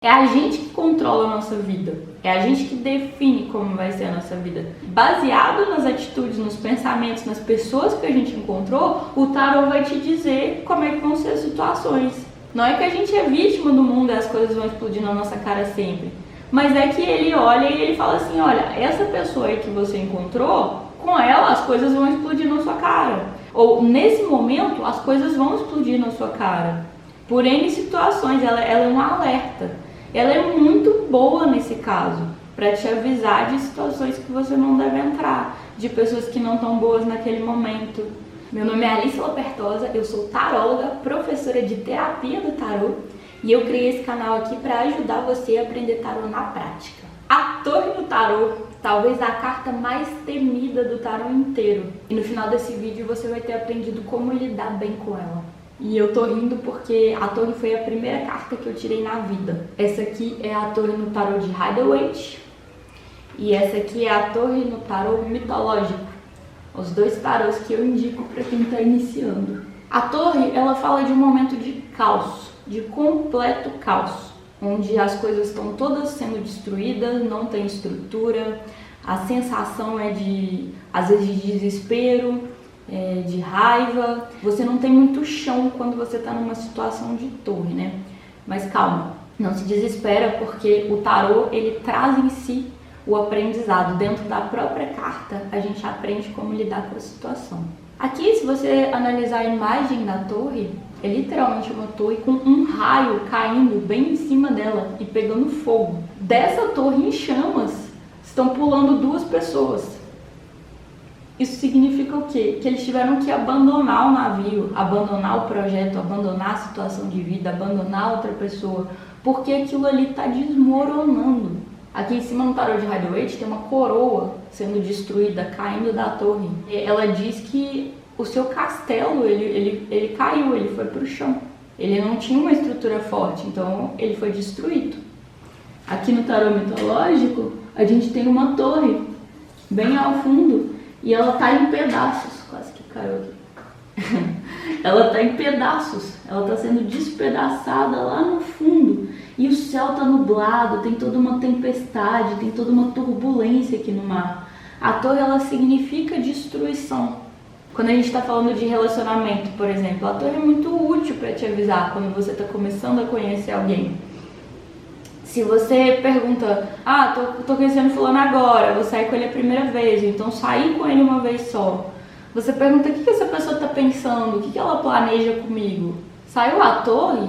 É a gente que controla a nossa vida. É a gente que define como vai ser a nossa vida. Baseado nas atitudes, nos pensamentos, nas pessoas que a gente encontrou, o tarô vai te dizer como é que vão ser as situações. Não é que a gente é vítima do mundo e as coisas vão explodir na nossa cara sempre. Mas é que ele olha e ele fala assim, olha, essa pessoa aí que você encontrou, com ela as coisas vão explodir na sua cara. Ou nesse momento as coisas vão explodir na sua cara. Por N situações, ela é um alerta. Ela é muito boa nesse caso, para te avisar de situações que você não deve entrar, de pessoas que não estão boas naquele momento. Meu nome é Alice Lopertosa, eu sou taróloga, professora de terapia do tarô, e eu criei esse canal aqui para ajudar você a aprender tarô na prática. A Torre no Tarô, talvez a carta mais temida do tarô inteiro. E no final desse vídeo você vai ter aprendido como lidar bem com ela. E eu tô rindo porque a Torre foi a primeira carta que eu tirei na vida. Essa aqui é a Torre no Tarô de Rider-Waite. E essa aqui é a Torre no Tarô mitológico. Os dois tarôs que eu indico para quem tá iniciando. A Torre, ela fala de um momento de caos, de completo caos. Onde as coisas estão todas sendo destruídas, não tem estrutura. A sensação é às vezes, de desespero, de raiva, você não tem muito chão quando você está numa situação de torre, né? Mas calma, não se desespera porque o tarô, ele traz em si o aprendizado. Dentro da própria carta, a gente aprende como lidar com a situação. Aqui, se você analisar a imagem da torre, é literalmente uma torre com um raio caindo bem em cima dela e pegando fogo. Dessa torre em chamas, estão pulando duas pessoas. Isso significa o quê? Que eles tiveram que abandonar o navio, abandonar o projeto, abandonar a situação de vida, abandonar outra pessoa, porque aquilo ali está desmoronando. Aqui em cima no tarô de Rider-Waite tem uma coroa sendo destruída, caindo da torre. Ela diz que o seu castelo, ele caiu, ele foi para o chão. Ele não tinha uma estrutura forte, então ele foi destruído. Aqui no tarô mitológico, a gente tem uma torre bem ao fundo, e ela tá em pedaços, quase que caiu aqui. Ela tá em pedaços, ela tá sendo despedaçada lá no fundo. E o céu tá nublado, tem toda uma tempestade, tem toda uma turbulência aqui no mar. A torre, ela significa destruição. Quando a gente tá falando de relacionamento, por exemplo, a torre é muito útil para te avisar quando você tá começando a conhecer alguém. Se você pergunta, tô conhecendo fulano agora, vou sair com ele a primeira vez, então sair com ele uma vez só. Você pergunta o que essa pessoa tá pensando, o que ela planeja comigo. Saiu a torre?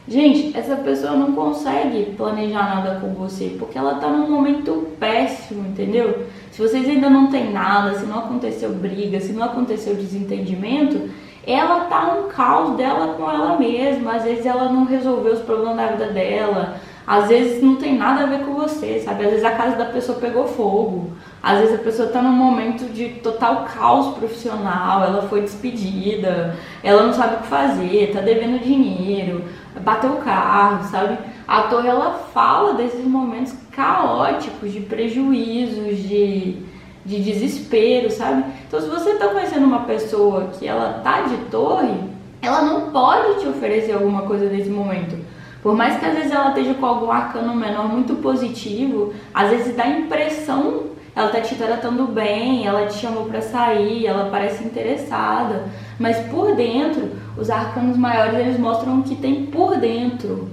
Gente, essa pessoa não consegue planejar nada com você, porque ela tá num momento péssimo, entendeu? Se vocês ainda não tem nada, se não aconteceu briga, se não aconteceu desentendimento, ela tá num caos dela com ela mesma. Às vezes ela não resolveu os problemas da vida dela. Às vezes não tem nada a ver com você, sabe? Às vezes a casa da pessoa pegou fogo. Às vezes a pessoa tá num momento de total caos profissional, ela foi despedida, ela não sabe o que fazer, tá devendo dinheiro, bateu o carro, sabe? A torre, ela fala desses momentos caóticos, de prejuízos, de desespero, sabe? Então, se você tá conhecendo uma pessoa que ela tá de torre, ela não pode te oferecer alguma coisa nesse momento. Por mais que às vezes ela esteja com algum arcano menor muito positivo, às vezes dá a impressão, ela tá te tratando bem, ela te chamou pra sair, ela parece interessada, mas por dentro, os arcanos maiores, eles mostram que tem por dentro,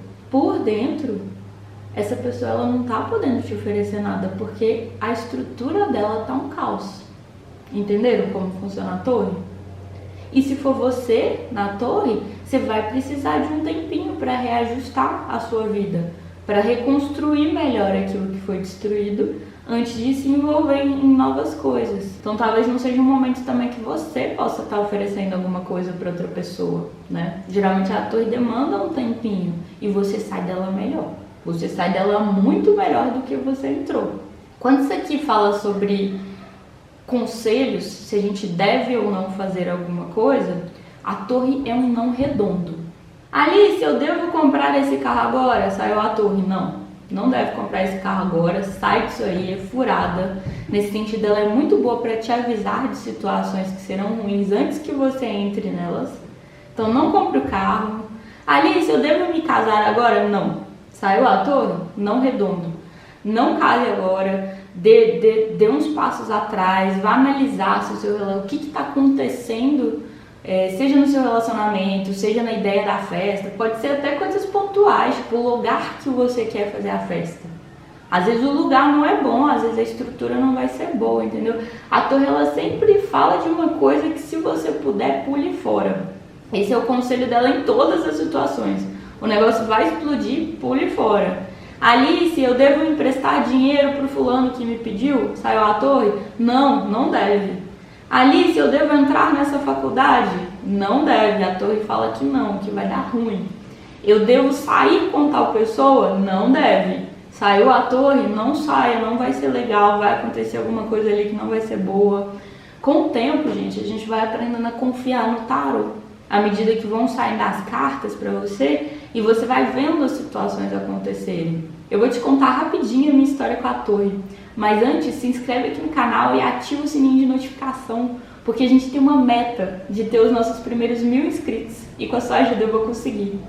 essa pessoa, ela não tá podendo te oferecer nada, porque a estrutura dela tá um caos. Entenderam como funciona a torre? E se for você na torre, você vai precisar de um tempinho para reajustar a sua vida, para reconstruir melhor aquilo que foi destruído antes de se envolver em novas coisas. Então talvez não seja um momento também que você possa estar oferecendo alguma coisa para outra pessoa, né? Geralmente a torre demanda um tempinho e você sai dela melhor. Você sai dela muito melhor do que você entrou. Quando isso aqui fala sobre conselhos, se a gente deve ou não fazer alguma coisa, a torre é um não redondo. Alice, eu devo comprar esse carro agora? Saiu a torre. Não deve comprar esse carro agora, sai disso aí, é furada. Nesse sentido, ela é muito boa para te avisar de situações que serão ruins antes que você entre nelas. Então não compre o carro. Alice, eu devo me casar agora? Não. Saiu a torre? Não redondo. Não cale agora, dê uns passos atrás, vá analisar se o que está acontecendo, seja no seu relacionamento, seja na ideia da festa, pode ser até coisas pontuais, tipo o lugar que você quer fazer a festa. Às vezes o lugar não é bom, às vezes a estrutura não vai ser boa, entendeu? A torre, ela sempre fala de uma coisa que, se você puder, pule fora. Esse é o conselho dela em todas as situações. O negócio vai explodir, pule fora. Alice, eu devo emprestar dinheiro pro fulano que me pediu? Saiu a torre? Não deve. Alice, eu devo entrar nessa faculdade? Não deve. A torre fala que não, que vai dar ruim. Eu devo sair com tal pessoa? Não deve. Saiu a torre? Não saia, não vai ser legal, vai acontecer alguma coisa ali que não vai ser boa. Com o tempo, gente, a gente vai aprendendo a confiar no tarô. À medida que vão saindo as cartas para você e você vai vendo as situações acontecerem. Eu vou te contar rapidinho a minha história com a torre. Mas antes, se inscreve aqui no canal e ativa o sininho de notificação, porque a gente tem uma meta de ter os nossos primeiros 1000 inscritos e com a sua ajuda eu vou conseguir.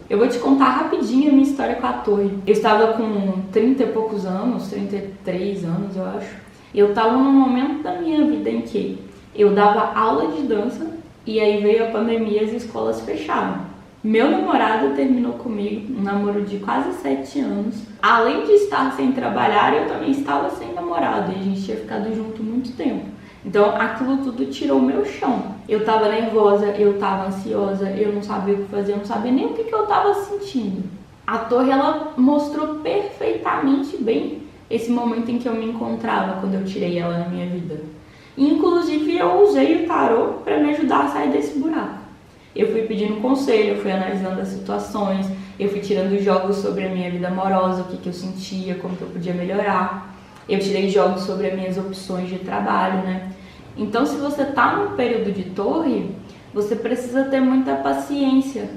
Eu vou te contar rapidinho a minha história com a torre. Eu estava com 30 e poucos anos, 33 anos eu acho. Eu estava num momento da minha vida em que eu dava aula de dança e aí veio a pandemia e as escolas fecharam. Meu namorado terminou comigo, um namoro de quase 7 anos. Além de estar sem trabalhar, eu também estava sem namorado e a gente tinha ficado junto muito tempo. Então aquilo tudo tirou o meu chão. Eu tava nervosa, eu tava ansiosa, eu não sabia o que fazer, eu não sabia nem o que eu tava sentindo. A torre, ela mostrou perfeitamente bem esse momento em que eu me encontrava quando eu tirei ela na minha vida. Inclusive eu usei o tarô para me ajudar a sair desse buraco. Eu fui pedindo conselho, eu fui analisando as situações, eu fui tirando jogos sobre a minha vida amorosa, o que eu sentia, como que eu podia melhorar. Eu tirei jogos sobre as minhas opções de trabalho, né? Então, se você tá num período de torre, você precisa ter muita paciência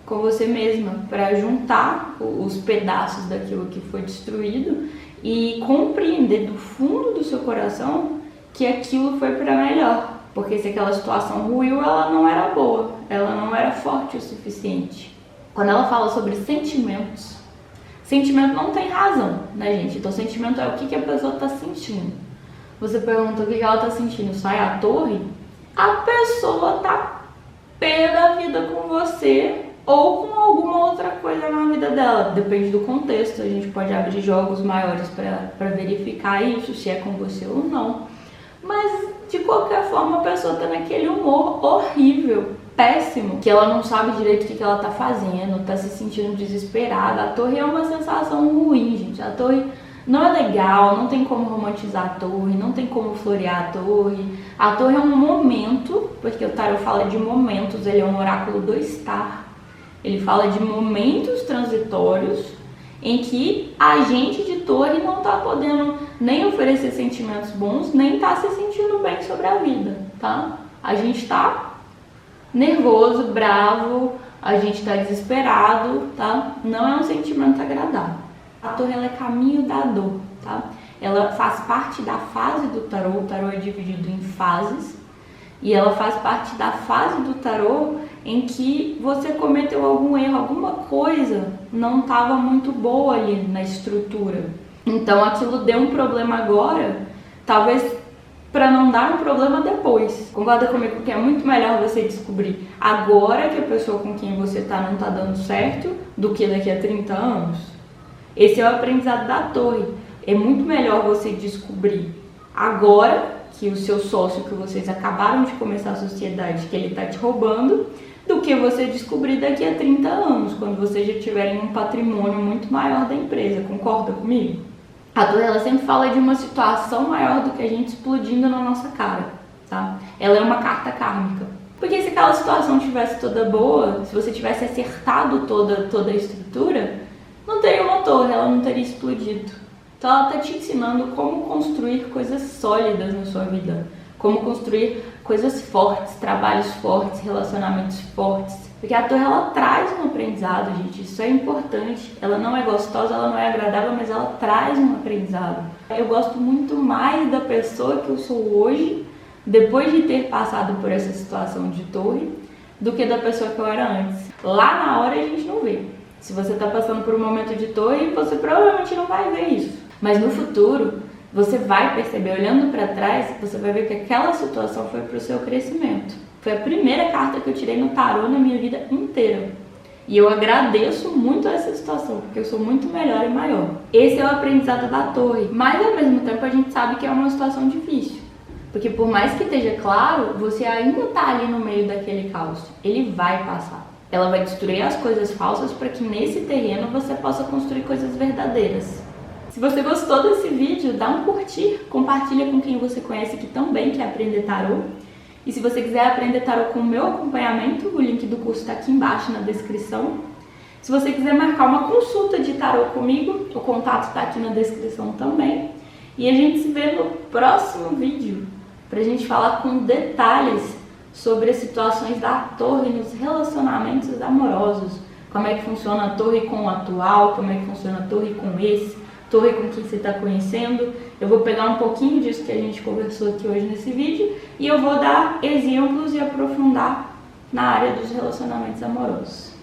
com você mesma para juntar os pedaços daquilo que foi destruído e compreender do fundo do seu coração que aquilo foi para melhor. Porque se aquela situação ruiu, ela não era boa, ela não era forte o suficiente. Quando ela fala sobre sentimentos, sentimento não tem razão, né, gente? Então, sentimento é o que a pessoa está sentindo. Você pergunta o que ela está sentindo, sai a torre, a pessoa tá pé da vida com você ou com alguma outra coisa na vida dela. Depende do contexto, a gente pode abrir jogos maiores para verificar isso, se é com você ou não. Mas, de qualquer forma, a pessoa tá naquele humor horrível, péssimo, que ela não sabe direito o que ela tá fazendo, tá se sentindo desesperada. A torre é uma sensação ruim, gente. A torre não é legal, não tem como romantizar a torre, não tem como florear a torre. A torre é um momento, porque o tarot fala de momentos, ele é um oráculo do estar. Ele fala de momentos transitórios em que a gente de torre não tá podendo nem oferecer sentimentos bons, nem tá se sentindo bem sobre a vida, tá? A gente tá nervoso, bravo, a gente tá desesperado, tá? Não é um sentimento agradável. A torre, ela é caminho da dor, tá? Ela faz parte da fase do tarô, o tarô é dividido em fases, e ela faz parte da fase do tarô em que você cometeu algum erro, alguma coisa não estava muito boa ali na estrutura. Então aquilo deu um problema agora, talvez para não dar um problema depois. Concorda comigo que é muito melhor você descobrir agora que a pessoa com quem você tá não tá dando certo do que daqui a 30 anos? Esse é o aprendizado da torre. É muito melhor você descobrir agora que o seu sócio, que vocês acabaram de começar a sociedade, que ele tá te roubando, do que você descobrir daqui a 30 anos, quando vocês já tiverem um patrimônio muito maior da empresa. Concorda comigo? A torre, ela sempre fala de uma situação maior do que a gente explodindo na nossa cara, tá? Ela é uma carta kármica. Porque se aquela situação tivesse toda boa, se você tivesse acertado toda a estrutura, não teria uma torre, ela não teria explodido. Então ela tá te ensinando como construir coisas sólidas na sua vida, como construir coisas fortes, trabalhos fortes, relacionamentos fortes. Porque a torre, ela traz um aprendizado, gente, isso é importante. Ela não é gostosa, ela não é agradável, mas ela traz um aprendizado. Eu gosto muito mais da pessoa que eu sou hoje, depois de ter passado por essa situação de torre, do que da pessoa que eu era antes. Lá na hora a gente não vê. Se você está passando por um momento de torre, você provavelmente não vai ver isso. Mas no futuro, você vai perceber, olhando para trás, você vai ver que aquela situação foi para o seu crescimento. Foi a primeira carta que eu tirei no tarô na minha vida inteira. E eu agradeço muito essa situação, porque eu sou muito melhor e maior. Esse é o aprendizado da torre. Mas ao mesmo tempo a gente sabe que é uma situação difícil. Porque por mais que esteja claro, você ainda está ali no meio daquele caos. Ele vai passar. Ela vai destruir as coisas falsas para que nesse terreno você possa construir coisas verdadeiras. Se você gostou desse vídeo, dá um curtir, compartilha com quem você conhece que também quer aprender tarô. E se você quiser aprender tarô com o meu acompanhamento, o link do curso está aqui embaixo na descrição. Se você quiser marcar uma consulta de tarô comigo, o contato está aqui na descrição também. E a gente se vê no próximo vídeo, para a gente falar com detalhes sobre as situações da torre nos relacionamentos amorosos. Como é que funciona a torre com o atual, como é que funciona a torre com esse, torre com quem você está conhecendo. Eu vou pegar um pouquinho disso que a gente conversou aqui hoje nesse vídeo e eu vou dar exemplos e aprofundar na área dos relacionamentos amorosos.